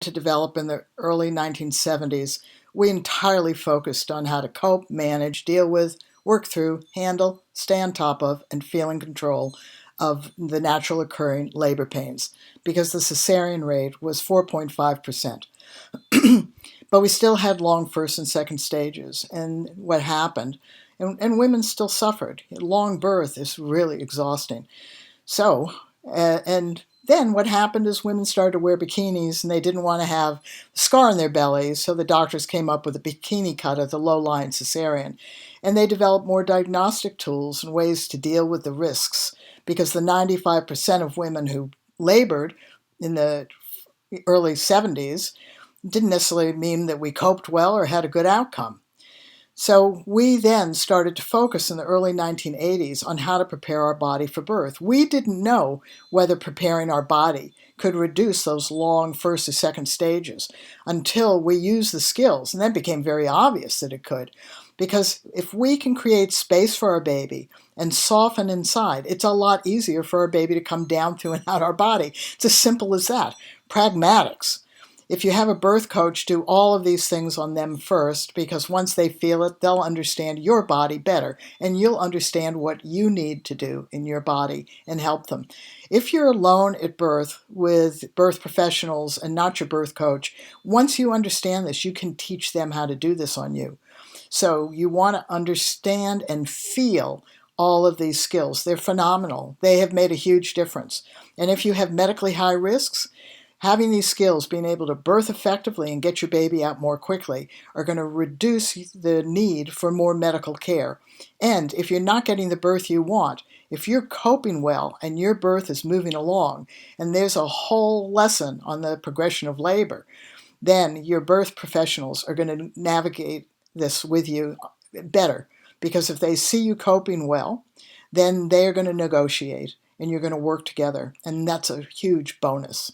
to develop in the early 1970s, we entirely focused on how to cope, manage, deal with, work through, handle, stay on top of, and feel in control of the natural occurring labor pains, because the cesarean rate was 4.5%. But we still had long first and second stages. And what happened, and women still suffered. Long birth is really exhausting. So, and then what happened is women started to wear bikinis and they didn't want to have a scar on their bellies, so the doctors came up with a bikini cut of the low-lying cesarean. And they developed more diagnostic tools and ways to deal with the risks, because the 95% of women who labored in the early 70s didn't necessarily mean that we coped well or had a good outcome. So we then started to focus in the early 1980s on how to prepare our body for birth. We didn't know whether preparing our body could reduce those long first or second stages until we used the skills, and then it became very obvious that it could. Because if we can create space for our baby and soften inside, it's a lot easier for our baby to come down through and out our body. It's as simple as that. Pragmatics. If you have a birth coach, do all of these things on them first, because once they feel it, they'll understand your body better, and you'll understand what you need to do in your body and help them. If you're alone at birth with birth professionals and not your birth coach, once you understand this, you can teach them how to do this on you. So you want to understand and feel all of these skills. They're phenomenal. They have made a huge difference. And if you have medically high risks, having these skills, being able to birth effectively and get your baby out more quickly, are going to reduce the need for more medical care. And if you're not getting the birth you want, if you're coping well and your birth is moving along, and there's a whole lesson on the progression of labor, then your birth professionals are going to navigate this with you better. Because if they see you coping well, then they're going to negotiate and you're going to work together. And that's a huge bonus.